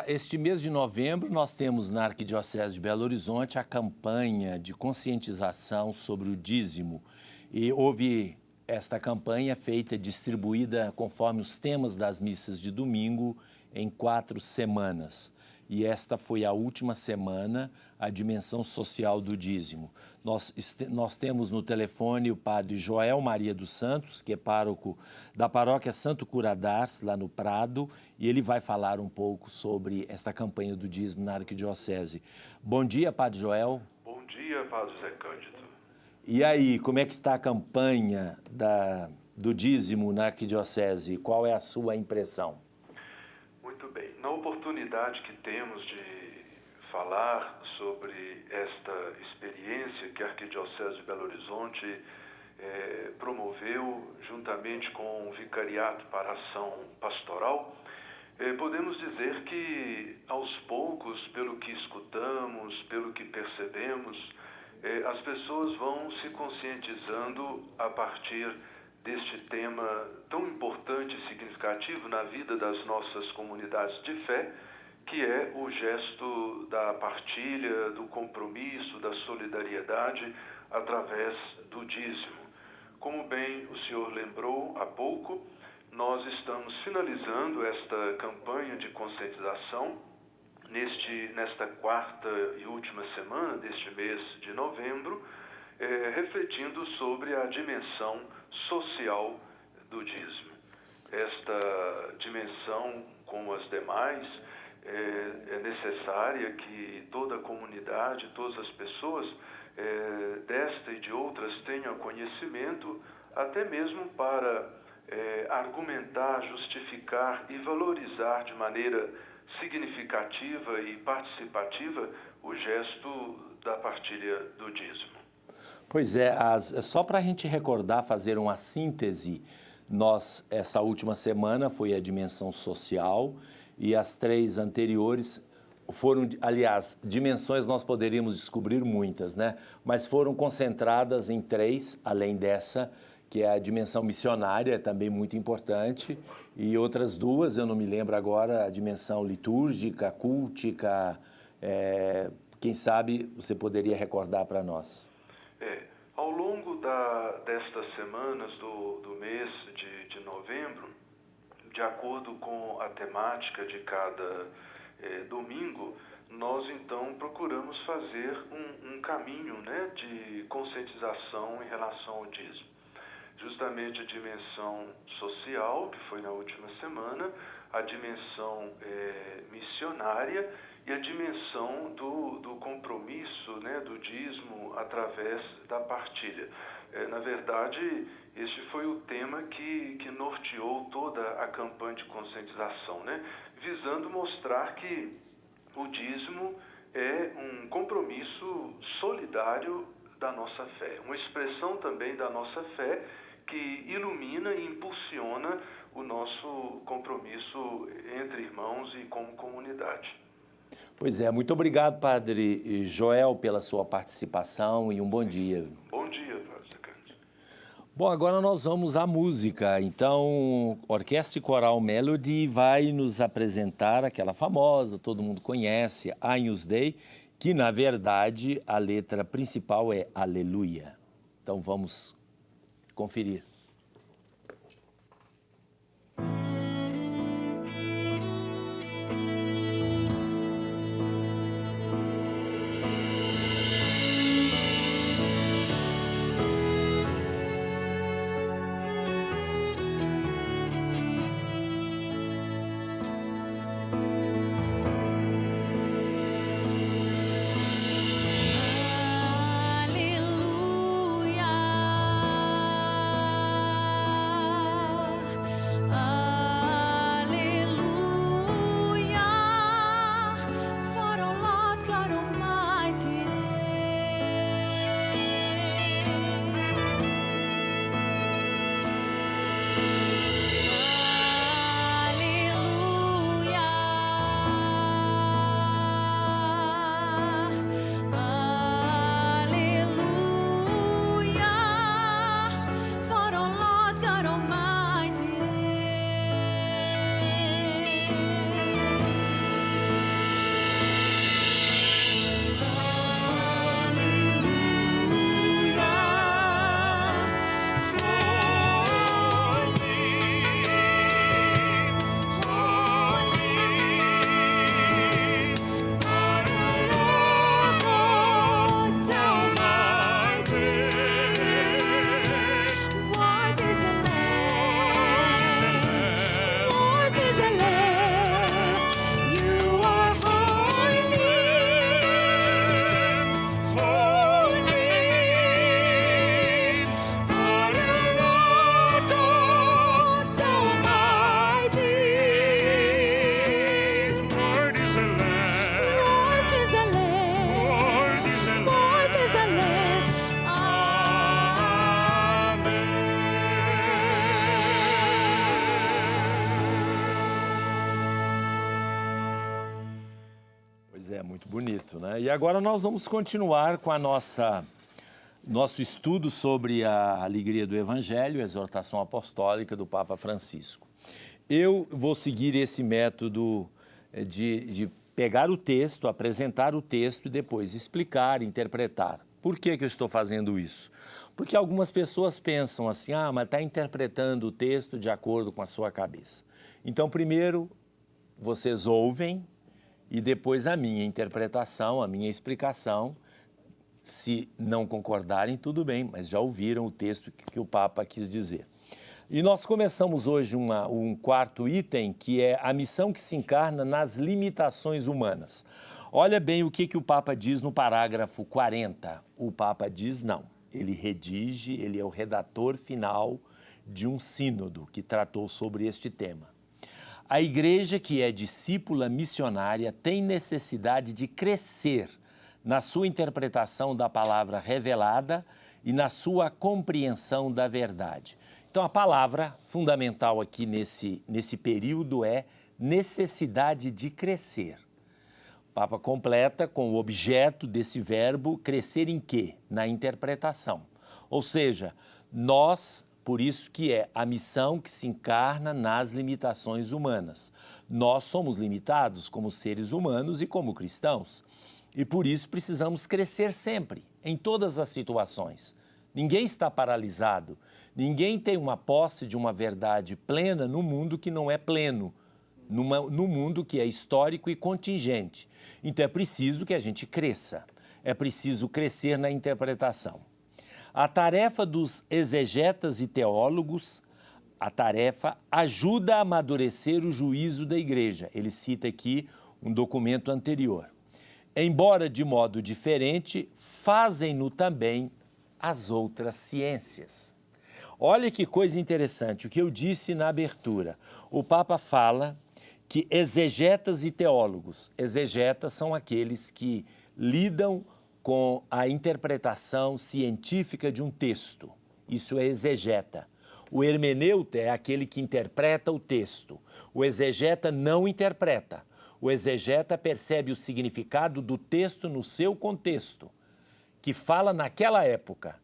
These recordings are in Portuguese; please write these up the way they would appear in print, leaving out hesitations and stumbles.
Este mês de novembro, nós temos na Arquidiocese de Belo Horizonte a campanha de conscientização sobre o dízimo. E houve esta campanha feita, distribuída conforme os temas das missas de domingo em 4 semanas. E esta foi a última semana, a dimensão social do dízimo. Nós temos no telefone o padre Joel Maria dos Santos, que é pároco da paróquia Santo Curadars, lá no Prado, e ele vai falar um pouco sobre esta campanha do dízimo na Arquidiocese. Bom dia, padre Joel. Bom dia, padre José Cândido. E aí, como é que está a campanha do dízimo na Arquidiocese? Qual é a sua impressão? Muito bem. Na oportunidade que temos de falar sobre esta experiência que a Arquidiocese de Belo Horizonte promoveu juntamente com o Vicariato para a Ação Pastoral, podemos dizer que aos poucos, pelo que escutamos, pelo que percebemos, as pessoas vão se conscientizando a partir deste tema tão importante e significativo na vida das nossas comunidades de fé, que é o gesto da partilha, do compromisso, da solidariedade através do dízimo. Como bem o senhor lembrou há pouco, nós estamos finalizando esta campanha de conscientização nesta 4ª e última semana deste mês de novembro, refletindo sobre a dimensão social do dízimo. Esta dimensão, como as demais, é necessária que toda a comunidade, todas as pessoas desta e de outras tenham conhecimento, até mesmo para argumentar, justificar e valorizar de maneira significativa e participativa o gesto da partilha do dízimo. Pois é, só para a gente recordar, fazer uma síntese, essa última semana foi a dimensão social e as 3 anteriores foram, aliás, dimensões nós poderíamos descobrir muitas, né? Mas foram concentradas em 3, além dessa, que é a dimensão missionária, também muito importante, e outras 2, eu não me lembro agora, a dimensão litúrgica, cultica, quem sabe você poderia recordar para nós. Ao longo destas semanas do mês de novembro, de acordo com a temática de cada domingo, nós então procuramos fazer um caminho, né, de conscientização em relação ao dízimo. Justamente a dimensão social, que foi na última semana, a dimensão missionária e a dimensão do compromisso, né, do dízimo através da partilha. Na verdade, este foi o tema que norteou toda a campanha de conscientização, né, visando mostrar que o dízimo é um compromisso solidário da nossa fé, uma expressão também da nossa fé que ilumina e impulsiona o nosso compromisso entre irmãos e como comunidade. Pois é, muito obrigado, padre Joel, pela sua participação e um bom dia. Bom dia, padre Cândido. Bom, agora nós vamos à música. Então, Orquestra e Coral Melody vai nos apresentar aquela famosa, todo mundo conhece, Agnus Dei, que na verdade a letra principal é Aleluia. Então vamos conferir. Aleluia. Pois é, muito bonito, né? E agora nós vamos continuar com a nosso estudo sobre a alegria do Evangelho, a exortação apostólica do Papa Francisco. Eu vou seguir esse método de pegar o texto, apresentar o texto e depois explicar, interpretar. Por que eu estou fazendo isso? Porque algumas pessoas pensam assim, mas está interpretando o texto de acordo com a sua cabeça. Então, primeiro, vocês ouvem e depois a minha interpretação, a minha explicação. Se não concordarem, tudo bem, mas já ouviram o texto que o Papa quis dizer. E nós começamos hoje um quarto item, que é a missão que se encarna nas limitações humanas. Olha bem o que o Papa diz no parágrafo 40. O Papa diz não. Ele redige, ele é o redator final de um sínodo que tratou sobre este tema. A igreja que é discípula missionária tem necessidade de crescer na sua interpretação da palavra revelada e na sua compreensão da verdade. Então, a palavra fundamental aqui nesse período é necessidade de crescer. O Papa completa com o objeto desse verbo crescer em quê? Na interpretação. Ou seja, por isso que é a missão que se encarna nas limitações humanas. Nós somos limitados como seres humanos e como cristãos. E por isso precisamos crescer sempre, em todas as situações. Ninguém está paralisado, ninguém tem uma posse de uma verdade plena no mundo que não é pleno, no mundo que é histórico e contingente. Então é preciso que a gente cresça, é preciso crescer na interpretação. A tarefa dos exegetas e teólogos, a tarefa ajuda a amadurecer o juízo da igreja. Ele cita aqui um documento anterior. Embora de modo diferente, fazem-no também as outras ciências. Olha que coisa interessante, o que eu disse na abertura. O Papa fala que exegetas e teólogos, exegetas são aqueles que lidam com a interpretação científica de um texto. Isso é exegeta. O hermeneuta é aquele que interpreta o texto. O exegeta não interpreta. O exegeta percebe o significado do texto no seu contexto, que fala naquela época.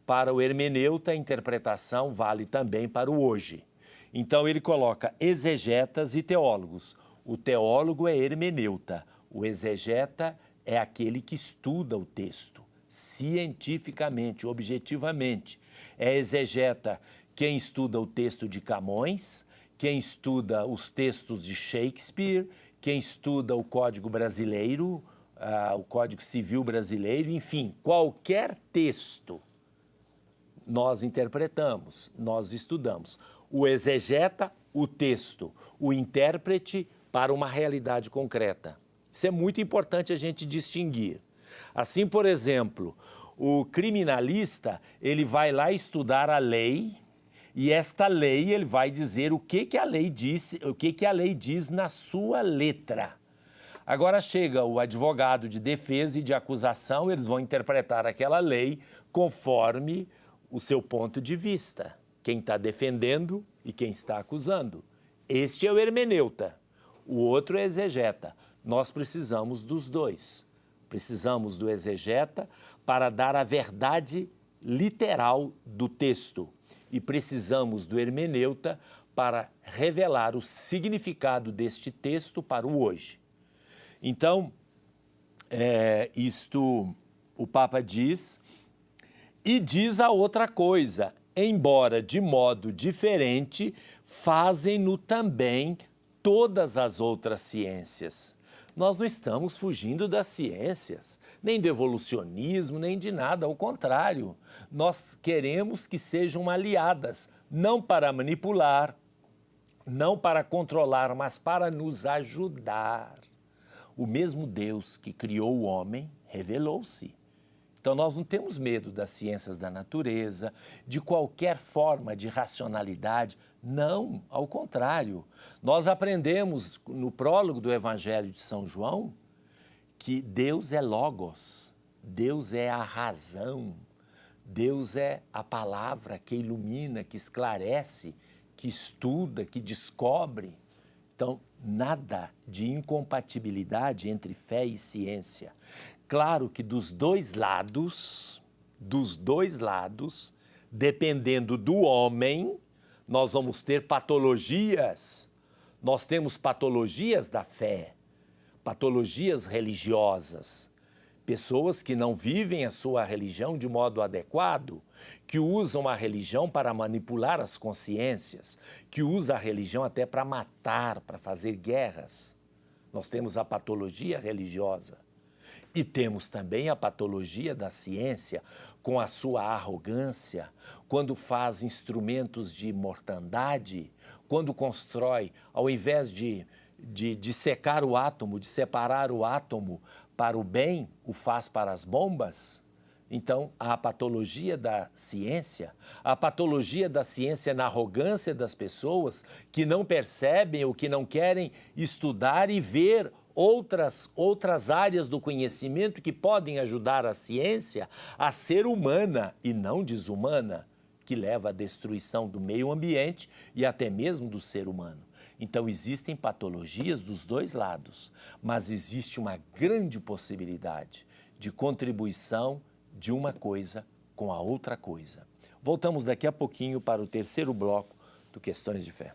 Para o hermeneuta, a interpretação vale também para o hoje. Então, ele coloca exegetas e teólogos. O teólogo é hermeneuta, o exegeta é aquele que estuda o texto, cientificamente, objetivamente. É exegeta quem estuda o texto de Camões, quem estuda os textos de Shakespeare, quem estuda o Código Brasileiro, o Código Civil Brasileiro, enfim, qualquer texto nós interpretamos, nós estudamos. O exegeta, o texto, o intérprete para uma realidade concreta. Isso é muito importante a gente distinguir. Assim, por exemplo, o criminalista, ele vai lá estudar a lei, e esta lei, ele vai dizer o que a lei diz, o que a lei diz na sua letra. Agora chega o advogado de defesa e de acusação, eles vão interpretar aquela lei conforme o seu ponto de vista. Quem está defendendo e quem está acusando. Este é o hermeneuta, o outro é exegeta. Nós precisamos dos dois. Precisamos do exegeta para dar a verdade literal do texto. E precisamos do hermeneuta para revelar o significado deste texto para o hoje. Então, o Papa diz, e diz a outra coisa, embora de modo diferente, fazem-no também todas as outras ciências. Nós não estamos fugindo das ciências, nem do evolucionismo, nem de nada, ao contrário. Nós queremos que sejam aliadas, não para manipular, não para controlar, mas para nos ajudar. O mesmo Deus que criou o homem revelou-se. Então, nós não temos medo das ciências da natureza, de qualquer forma de racionalidade. Não, ao contrário. Nós aprendemos no prólogo do Evangelho de São João que Deus é Logos, Deus é a razão, Deus é a palavra que ilumina, que esclarece, que estuda, que descobre. Então, nada de incompatibilidade entre fé e ciência. Claro que dos dois lados, dependendo do homem, nós vamos ter patologias. Nós temos patologias da fé, patologias religiosas, pessoas que não vivem a sua religião de modo adequado, que usam a religião para manipular as consciências, que usam a religião até para matar, para fazer guerras. Nós temos a patologia religiosa. E temos também a patologia da ciência, com a sua arrogância, quando faz instrumentos de mortandade, quando constrói, ao invés de secar o átomo, de separar o átomo para o bem, o faz para as bombas. Então, a patologia da ciência na arrogância das pessoas que não percebem ou que não querem estudar e ver outras áreas do conhecimento que podem ajudar a ciência a ser humana e não desumana, que leva à destruição do meio ambiente e até mesmo do ser humano. Então, existem patologias dos dois lados, mas existe uma grande possibilidade de contribuição de uma coisa com a outra coisa. Voltamos daqui a pouquinho para o terceiro bloco do Questões de Fé.